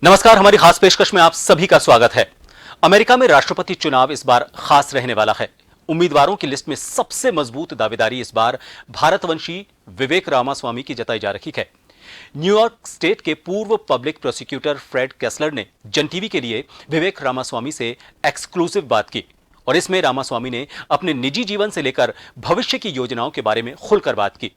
नमस्कार, हमारी खास पेशकश में आप सभी का स्वागत है। अमेरिका में राष्ट्रपति चुनाव इस बार खास रहने वाला है। उम्मीदवारों की लिस्ट में सबसे मजबूत दावेदारी इस बार भारतवंशी विवेक रामास्वामी की जताई जा रही है। न्यूयॉर्क स्टेट के पूर्व पब्लिक प्रोसिक्यूटर फ्रेड केस्लर ने जन टीवी के लिए विवेक रामास्वामी से एक्सक्लूसिव बात की और इसमें रामास्वामी ने अपने निजी जीवन से लेकर भविष्य की योजनाओं के बारे में खुलकर बात की।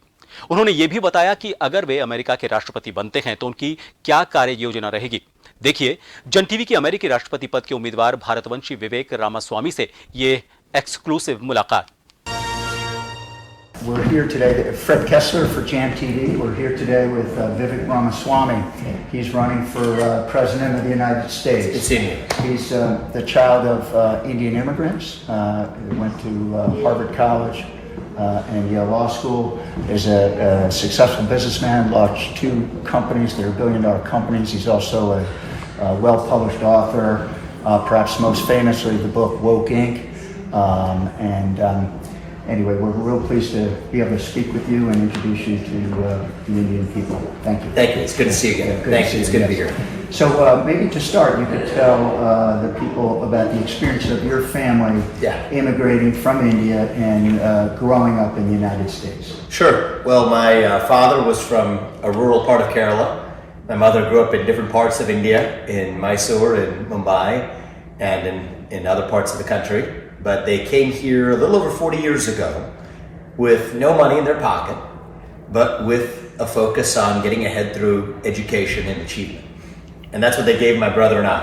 उन्होंने यह भी बताया कि अगर वे अमेरिका के राष्ट्रपति बनते हैं तो उनकी क्या कार्य योजना रहेगी। देखिए जन टीवी की अमेरिकी राष्ट्रपति पद के उम्मीदवार भारतवंशी विवेक रामास्वामी से ये एक्सक्लूसिव मुलाकात। We're here today, Fred Kessler for Jam TV. We're here today with Vivek Ramaswamy. He's running for President of the United States. It's Indian. He's the child of Indian immigrants. Went to Harvard College and Yale Law School. Is a successful businessman, launched 2 companies that are billion-dollar companies. He's also a well-published author, perhaps most famously the book Woke Inc. Anyway, we're real pleased to be able to speak with you and introduce you to the Indian people. Thank you. Thank you. It's good to see you again. Thank you. It's good to be here. So maybe to start, you could tell the people about the experience of your family immigrating from India and growing up in the United States. Sure. Well, my father was from a rural part of Kerala. My mother grew up in different parts of India, in Mysore, in Mumbai, and in other parts of the country. But they came here a little over 40 years ago with no money in their pocket, but with a focus on getting ahead through education and achievement. And that's what they gave my brother and I.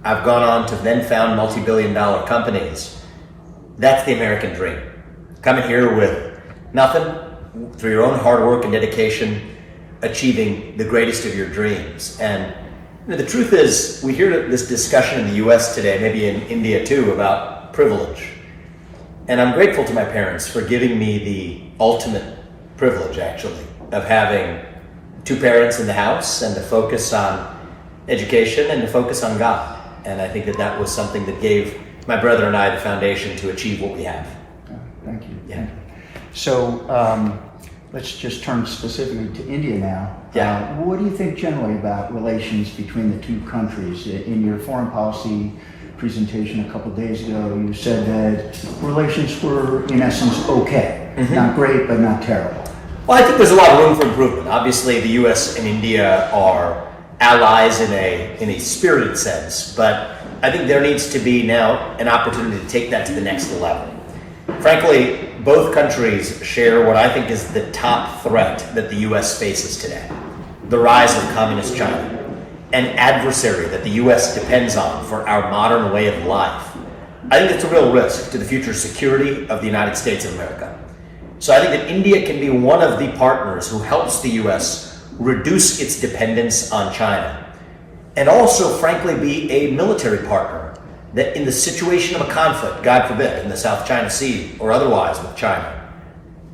I've gone on to then found multi-billion-dollar companies. That's the American dream. Coming here with nothing, through your own hard work and dedication, achieving the greatest of your dreams. And the truth is, we hear this discussion in the US today, maybe in India too, about privilege. And I'm grateful to my parents for giving me the ultimate privilege, actually, of having 2 parents in the house and to focus on education and to focus on God. And I think that was something that gave my brother and I the foundation to achieve what we have. Thank you. Yeah. So let's just turn specifically to India now. Yeah. What do you think generally about relations between the 2 countries? In your foreign policy presentation a couple of days ago, you said that relations were, in essence, okay. Not great, but not terrible. Well, I think there's a lot of room for improvement. Obviously, the U.S. and India are allies in a spirited sense, but I think there needs to be now an opportunity to take that to the next level. Frankly, both countries share what I think is the top threat that the U.S. faces today: the rise of communist China, an adversary that the U.S. depends on for our modern way of life. I think it's a real risk to the future security of the United States of America. So I think that India can be one of the partners who helps the U.S. reduce its dependence on China, and also, frankly, be a military partner that in the situation of a conflict, God forbid, in the South China Sea or otherwise with China,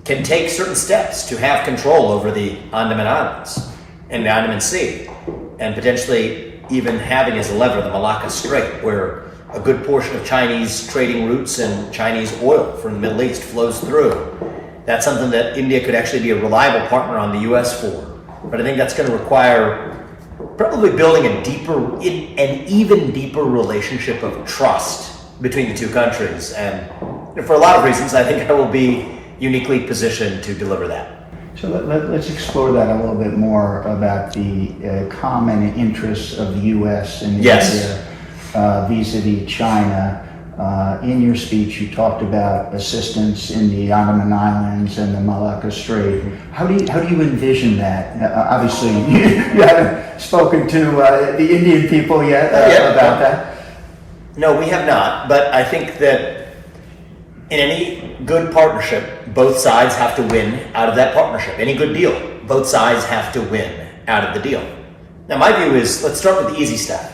can take certain steps to have control over the Andaman Islands and the Andaman Sea, and potentially even having as a lever the Malacca Strait, where a good portion of Chinese trading routes and Chinese oil from the Middle East flows through. That's something that India could actually be a reliable partner on the U.S. for. But I think that's going to require probably building an even deeper relationship of trust between the 2 countries. And for a lot of reasons, I think I will be uniquely positioned to deliver that. So let's explore that a little bit more about the common interests of the U.S. and India vis-a-vis China. In your speech, you talked about assistance in the Andaman Islands and the Malacca Strait. How do you envision that? Obviously, you haven't spoken to the Indian people yet about that. No, we have not. But I think that in any good partnership, both sides have to win out of that partnership. Any good deal, both sides have to win out of the deal. Now, my view is, let's start with the easy stuff.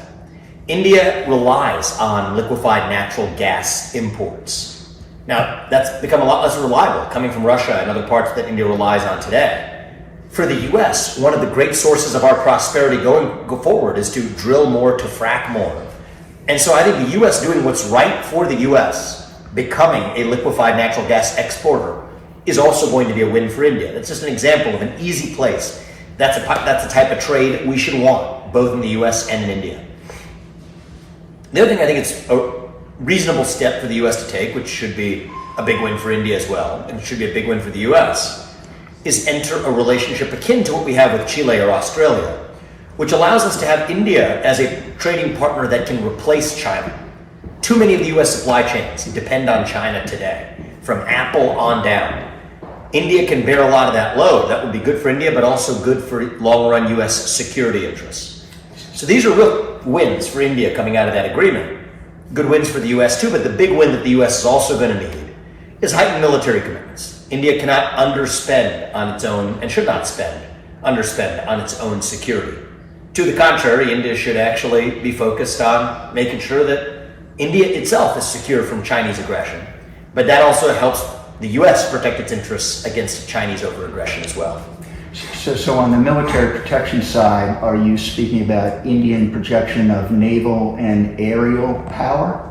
India relies on liquefied natural gas imports. Now, that's become a lot less reliable coming from Russia and other parts that India relies on today. For the U.S., one of the great sources of our prosperity going forward is to drill more, to frack more. And so I think the U.S. doing what's right for the U.S., becoming a liquefied natural gas exporter, is also going to be a win for India. That's just an example of an easy place That's the type of trade we should want, both in the US and in India. The other thing I think it's a reasonable step for the US to take, which should be a big win for India as well, and it should be a big win for the US, is enter a relationship akin to what we have with Chile or Australia, which allows us to have India as a trading partner that can replace China. Too many of the US supply chains depend on China today, from Apple on down. India can bear a lot of that load. That would be good for India, but also good for long-run US security interests. So these are real wins for India coming out of that agreement. Good wins for the US too, but the big win that the US is also going to need is heightened military commitments. India cannot underspend on its own, and should not underspend on its own security. To the contrary, India should actually be focused on making sure that India itself is secure from Chinese aggression. But that also helps the US protect its interests against Chinese over-aggression as well. So on the military protection side, are you speaking about Indian projection of naval and aerial power?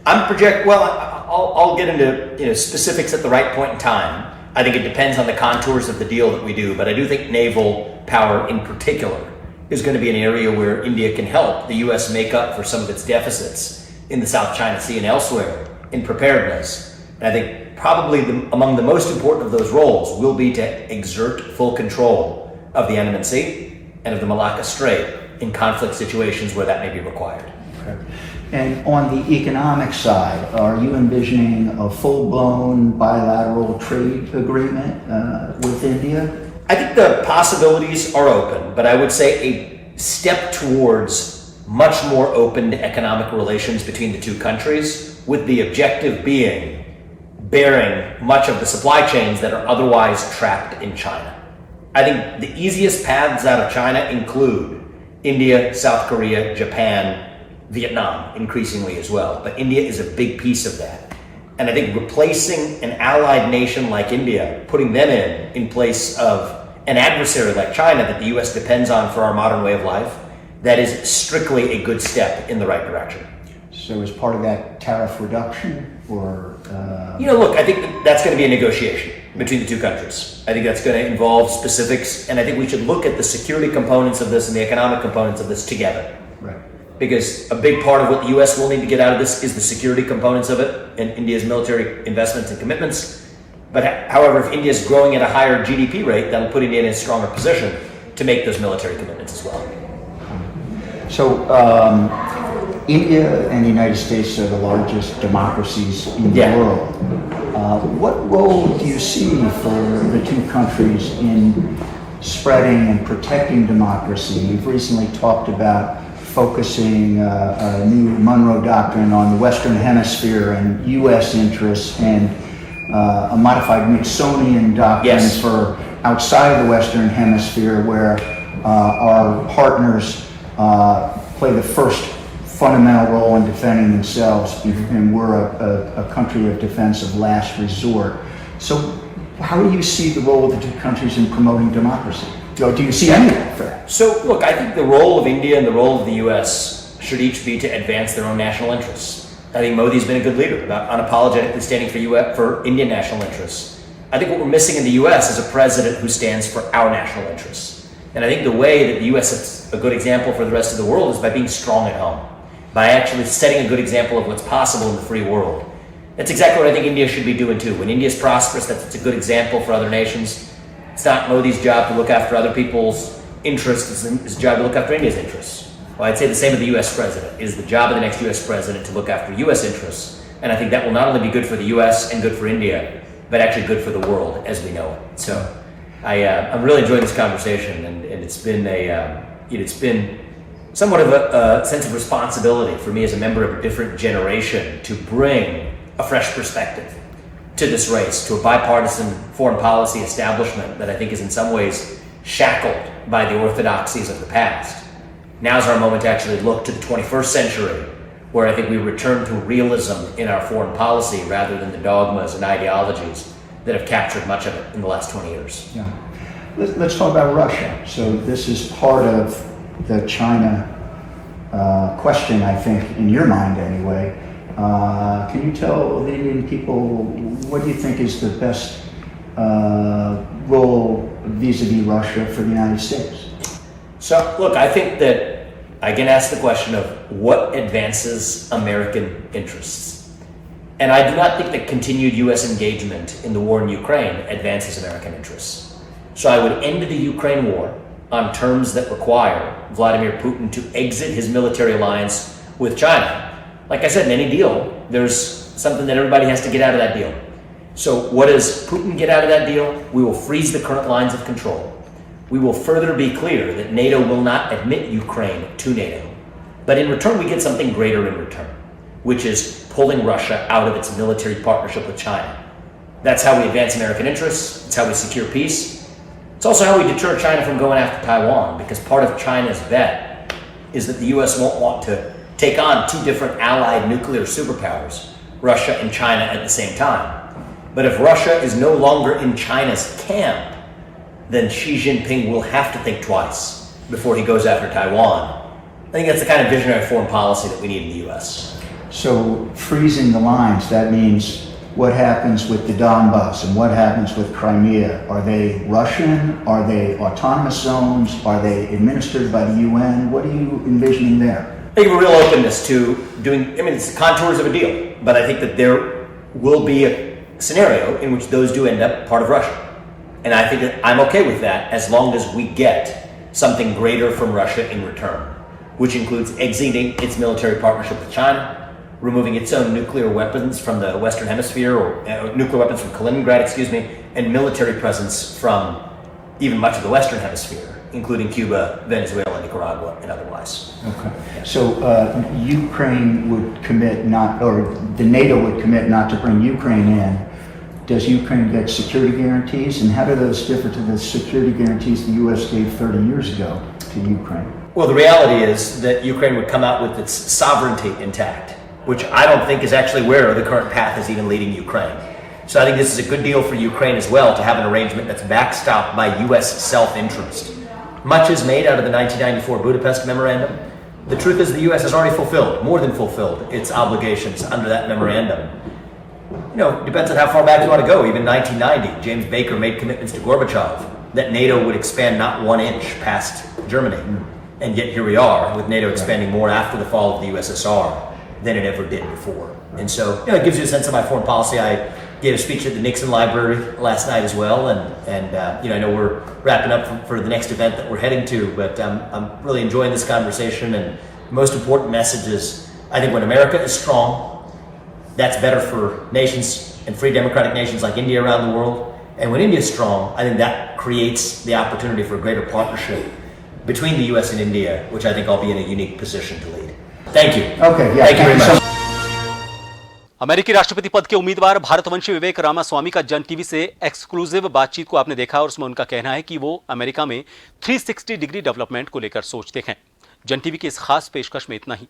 I'll get into specifics at the right point in time. I think it depends on the contours of the deal that we do, but I do think naval power in particular is going to be an area where India can help the US make up for some of its deficits in the South China Sea and elsewhere in preparedness. And I think probably among the most important of those roles will be to exert full control of the Andaman Sea and of the Malacca Strait in conflict situations where that may be required. Okay. And on the economic side, are you envisioning a full-blown bilateral trade agreement with India? I think the possibilities are open, but I would say a step towards much more open economic relations between the two countries, with the objective being bearing much of the supply chains that are otherwise trapped in China. I think the easiest paths out of China include India, South Korea, Japan, Vietnam increasingly as well, but India is a big piece of that. And I think replacing an allied nation like India, putting them in place of an adversary like China that the US depends on for our modern way of life, that is strictly a good step in the right direction. So is part of that tariff reduction or? Look, I think that's going to be a negotiation between the two countries. I think that's going to involve specifics, and I think we should look at the security components of this and the economic components of this together. Right. Because a big part of what the US will need to get out of this is the security components of it and India's military investments and commitments. But however, if India is growing at a higher GDP rate, that'll put India in a stronger position to make those military commitments as well. So India and the United States are the largest democracies in the world. What role do you see for the two countries in spreading and protecting democracy? You've recently talked about focusing a new Monroe Doctrine on the Western Hemisphere and U.S. interests, and a modified Nixonian doctrine for outside of the Western Hemisphere, where our partners play the first fundamental role in defending themselves, and we're a country of defense of last resort. So how do you see the role of the two countries in promoting democracy? Do you see any fair? So, look, I think the role of India and the role of the U.S. should each be to advance their own national interests. I think Modi's been a good leader about unapologetically standing for Indian national interests. I think what we're missing in the U.S. is a president who stands for our national interests. And I think the way that the U.S. sets a good example for the rest of the world is by being strong at home, by actually setting a good example of what's possible in the free world. That's exactly what I think India should be doing too. When India is prosperous, that's a good example for other nations. It's not Modi's job to look after other people's interests, it's his job to look after India's interests. Well, I'd say the same of the US president. It is the job of the next US president to look after US interests. And I think that will not only be good for the US and good for India, but actually good for the world as we know it. So I'm really enjoying this conversation, and it's been somewhat of a sense of responsibility for me as a member of a different generation to bring a fresh perspective to this race, to a bipartisan foreign policy establishment that I think is in some ways shackled by the orthodoxies of the past. Now's our moment to actually look to the 21st century, where I think we return to realism in our foreign policy rather than the dogmas and ideologies that have captured much of it in the last 20 years. Yeah. Let's talk about Russia. So this is part of the China question, I think, in your mind anyway. Can you tell the Indian people what do you think is the best role vis-a-vis Russia for the United States? So, look, I think that I can ask the question of what advances American interests. And I do not think that continued U.S. engagement in the war in Ukraine advances American interests. So I would end the Ukraine war on terms that require Vladimir Putin to exit his military alliance with China. Like I said, in any deal, there's something that everybody has to get out of that deal. So what does Putin get out of that deal? We will freeze the current lines of control. We will further be clear that NATO will not admit Ukraine to NATO. But in return, we get something greater in return, which is pulling Russia out of its military partnership with China. That's how we advance American interests. It's how we secure peace. It's also how we deter China from going after Taiwan, because part of China's bet is that the U.S. won't want to take on two different allied nuclear superpowers, Russia and China, at the same time. But if Russia is no longer in China's camp, then Xi Jinping will have to think twice before he goes after Taiwan. I think that's the kind of visionary foreign policy that we need in the U.S. So freezing the lines, that means what happens with the Donbass and what happens with Crimea? Are they Russian? Are they autonomous zones? Are they administered by the UN? What are you envisioning there? I think a real openness to doing, it's the contours of a deal, but I think that there will be a scenario in which those do end up part of Russia. And I think that I'm okay with that as long as we get something greater from Russia in return, which includes exiting its military partnership with China, removing its own nuclear weapons from the Western Hemisphere, or nuclear weapons from Kaliningrad, and military presence from even much of the Western Hemisphere, including Cuba, Venezuela, Nicaragua, and otherwise. Okay. So Ukraine would commit not, or the NATO would commit not to bring Ukraine in. Does Ukraine get security guarantees, and how do those differ to the security guarantees the U.S. gave 30 years ago to Ukraine? Well, the reality is that Ukraine would come out with its sovereignty intact, which I don't think is actually where the current path is even leading Ukraine. So I think this is a good deal for Ukraine as well, to have an arrangement that's backstopped by U.S. self-interest. Much is made out of the 1994 Budapest Memorandum. The truth is the U.S. has already fulfilled, more than fulfilled, its obligations under that memorandum. Depends on how far back you want to go. Even 1990, James Baker made commitments to Gorbachev that NATO would expand not 1 inch past Germany. And yet here we are, with NATO expanding more after the fall of the USSR than it ever did before. And so, it gives you a sense of my foreign policy. I gave a speech at the Nixon Library last night as well, and I know we're wrapping up for the next event that we're heading to, but I'm really enjoying this conversation. And the most important message is, I think when America is strong, that's better for nations and free democratic nations like India around the world. And when India is strong, I think that creates the opportunity for a greater partnership between the U.S. and India, which I think I'll be in a unique position to lead. Thank you. Okay, yeah, thank you very much. अमेरिकी राष्ट्रपति पद के उम्मीदवार भारतवंशी विवेक रामास्वामी का जन TV से exclusive बातचीत को आपने देखा, और उसमें उनका कहना है कि वो अमेरिका में 360 डिग्री डेवलपमेंट को लेकर सोचते हैं। जन टीवी की इस खास पेशकश में इतना ही।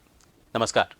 नमस्कार।